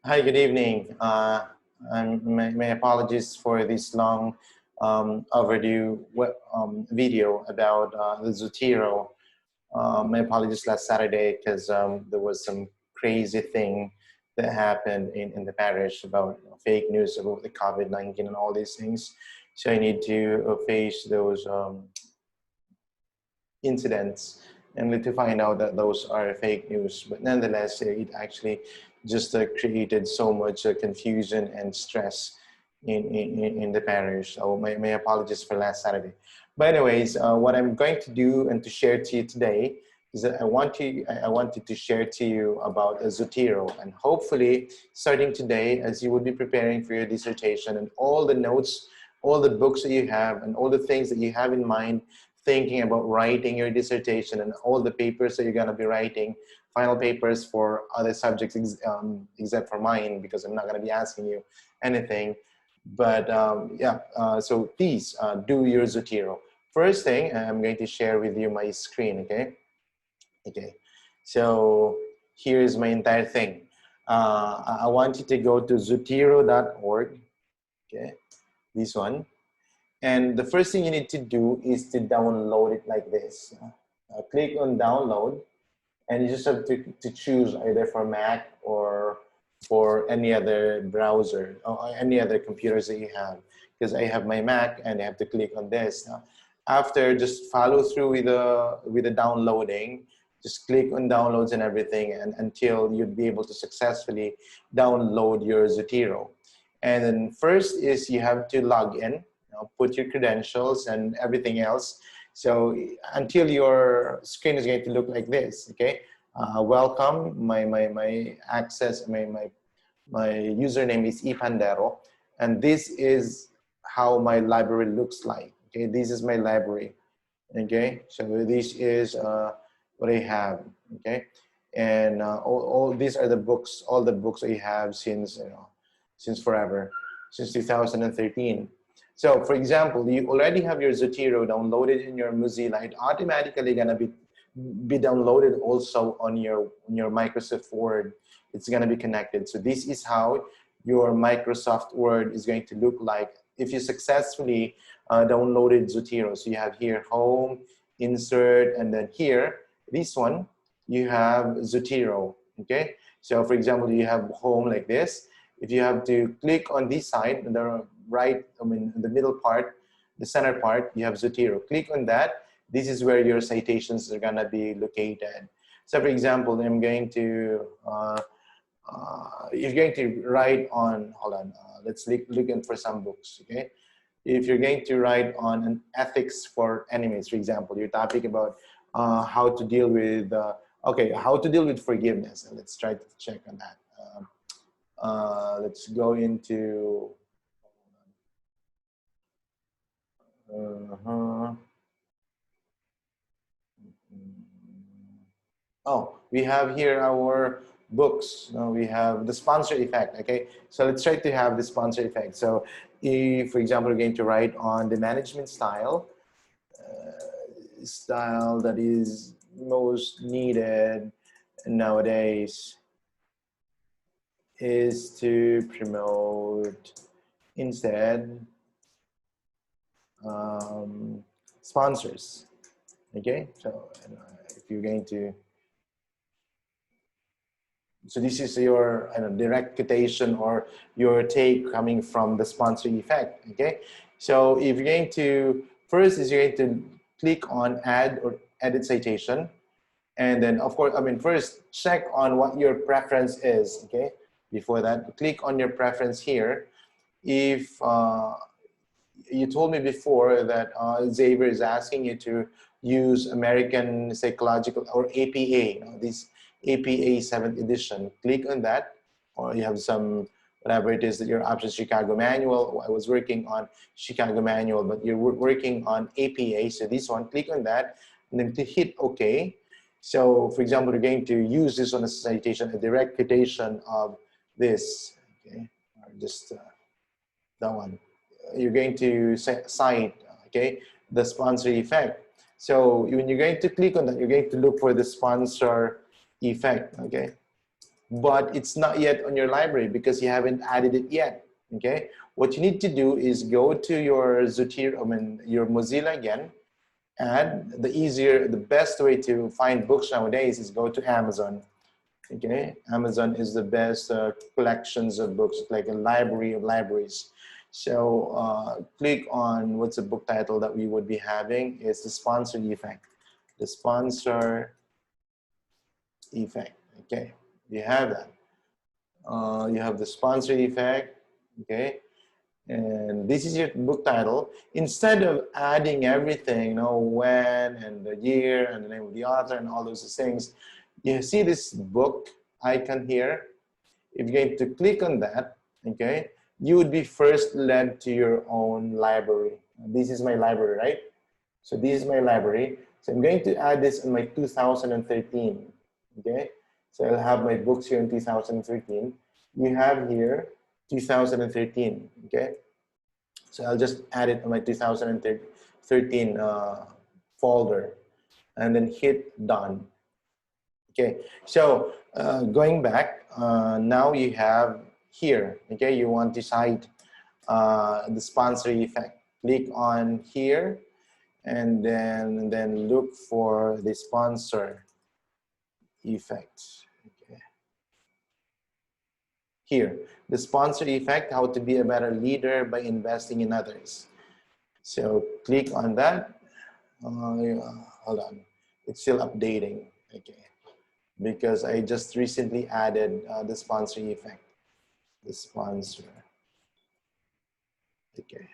Hi, good evening. My apologies for this long overdue video about the Zotero. My apologies last Saturday because there was some crazy thing that happened in the parish about fake news about the COVID-19 and all these things. So I need to face those incidents and to find out that those are fake news. But nonetheless, it actually just created so much confusion and stress in the parish. So my apologies for last Saturday. But anyways, what I'm going to do and to share to you today is that I wanted to share to you about Zotero, and hopefully starting today, as you would be preparing for your dissertation and all the notes, all the books that you have and all the things that you have in mind thinking about writing your dissertation and all the papers that you're going to be writing, final papers for other subjects except for mine, because I'm not going to be asking you anything. But so please do your Zotero. First thing, I'm going to share with you my screen, okay? Okay, so here's my entire thing. I want you to go to zotero.org, okay, this one. And the first thing you need to do is to download it like this. Click on download, and you just have to choose either for Mac or for any other browser or any other computers that you have. Because I have my Mac and I have to click on this. After, just follow through with the downloading. Just click on downloads and everything, and until you'd be able to successfully download your Zotero. And then first is you have to log in, put your credentials and everything else. So until your screen is going to look like this, okay? Welcome, my access, my username is ipandero, and this is how my library looks like, okay? This is my library, okay? So this is what I have, okay? And all these are the books, all the books I have since, since forever, since 2013. So for example, you already have your Zotero downloaded in your Mozilla. It automatically gonna be downloaded also on your Microsoft Word. It's gonna be connected. So this is how your Microsoft Word is going to look like if you successfully downloaded Zotero. So you have here home, insert, and then here, this one, you have Zotero, okay? So for example, you have home like this. If you have to click on this side, the right, the middle part, the center part, you have Zotero. Click on that. This is where your citations are gonna be located. So for example, I'm going to, if you're going to write on, hold on, let's look in for some books, okay? If you're going to write on an ethics for enemies, for example, your topic about how to deal with, okay, how to deal with forgiveness. And let's try to check on that. Let's go into, oh, we have here our books. We have the sponsor effect, okay? So let's try to have the sponsor effect. So if, for example, we're going to write on the management style, style that is most needed nowadays is to promote instead sponsors, okay? So if you're going to, so this is your direct quotation or your take coming from the sponsor effect, okay? So if you're going to, first is you're going to click on add or edit citation. And then of course, first check on what your preference is, okay? Before that, click on your preference here. If you told me before that Xavier is asking you to use American Psychological or APA, this APA 7th edition. Click on that, or you have some, whatever it is that your options, Chicago Manual. I was working on Chicago Manual, but you're working on APA, so this one, click on that, and then to hit OK. So for example, we're going to use this on a citation, a direct quotation of this, okay, or just that one. You're going to cite, okay, the sponsor effect. So when you're going to click on that, you're going to look for the sponsor effect, okay? but it's not yet on your library because you haven't added it yet. Okay, what you need to do is go to your Zotero, your Mozilla again, and the best way to find books nowadays is go to Amazon. Okay, Amazon is the best collections of books, like a library of libraries. So click on what's the book title that we would be having. It's the sponsor effect. The sponsor effect. Okay, you have that. You have the sponsor effect. Okay, and this is your book title. Instead of adding everything, when and the year and the name of the author and all those things, you see this book icon here. If you're going to click on that, okay, you would be first led to your own library. This is my library, right? So this is my library. So I'm going to add this in my 2013, okay? So I'll have my books here in 2013. You have here 2013, okay? So I'll just add it on my 2013 folder and then hit done. Okay, so going back, now you have here, okay, you want to cite the sponsor effect. Click on here and then look for the sponsor effect. Okay. Here, the sponsor effect, how to be a better leader by investing in others. So click on that. Hold on, it's still updating. Okay, because I just recently added the sponsor effect. The sponsor. Okay.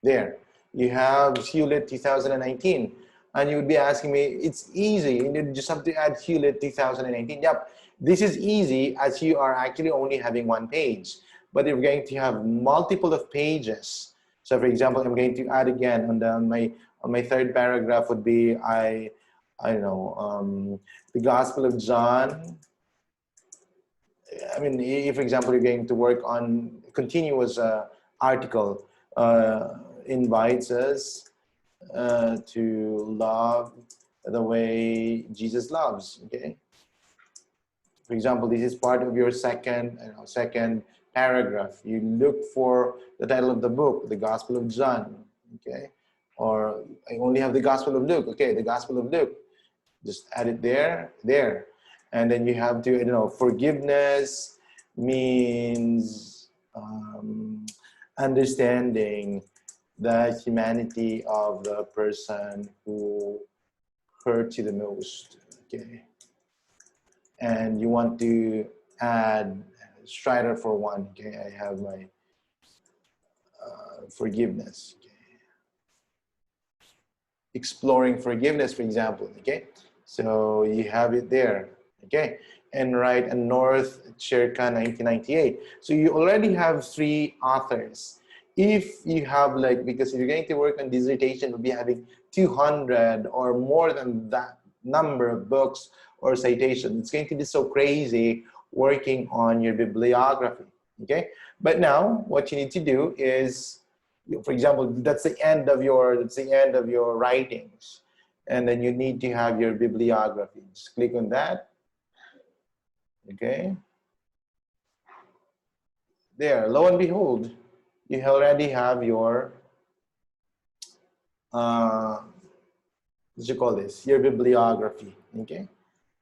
There. You have Hewlett 2019. And you would be asking me, it's easy. You just have to add Hewlett 2019. Yep. This is easy as you are actually only having one page. But if you're going to have multiple of pages. So for example, I'm going to add again on my third paragraph would be I don't know, the Gospel of John. I mean, if, for example, you're going to work on continuous article, invites us to love the way Jesus loves, okay? For example, this is part of your second paragraph. You look for the title of the book, the Gospel of John, okay? Or I only have the Gospel of Luke, okay, the Gospel of Luke. Just add it there. And then you have to, forgiveness means understanding the humanity of the person who hurt you the most, okay? And you want to add Strider for one, okay? I have my forgiveness, okay? Exploring forgiveness, for example, okay? So you have it there, okay? And write a North Circa 1998. So you already have 3 authors. If you have because if you're going to work on dissertation, you'll be having 200 or more than that number of books or citations. It's going to be so crazy working on your bibliography, okay? But now what you need to do is, for example, that's the end of your writings. And then you need to have your bibliography. Just click on that. Okay. There, lo and behold, you already have your, what you call this? Your bibliography. Okay.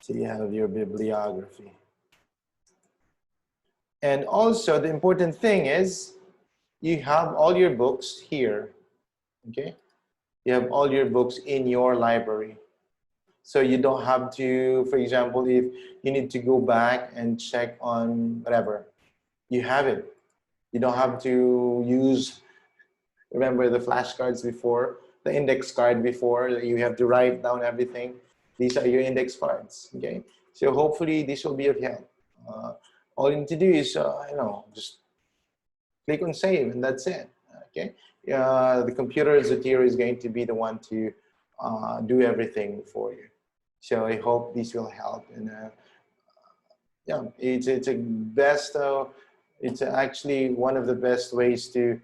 So you have your bibliography. And also the important thing is you have all your books here. Okay. You have all your books in your library. So you don't have to, for example, if you need to go back and check on whatever, you have it. You don't have to use, remember the flashcards before, the index card before, you have to write down everything. These are your index cards, okay? So hopefully this will be of help. All you need to do is, just click on save and that's it, okay? The computer Zotero is going to be the one to do everything for you. So I hope this will help. And yeah, it's a best, it's actually one of the best ways to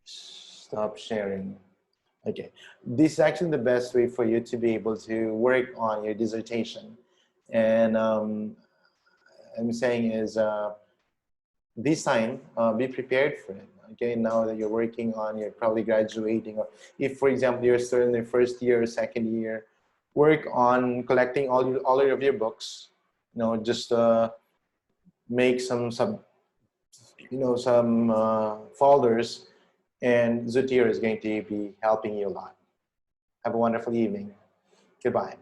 stop sharing. Okay, this is actually the best way for you to be able to work on your dissertation. And I'm saying is this time, be prepared for it. Okay, now that you're working on, you're probably graduating, or if, for example, you're still in the first year or second year, work on collecting all of your books. You know, just make some some folders, and Zotero is going to be helping you a lot. Have a wonderful evening. Goodbye.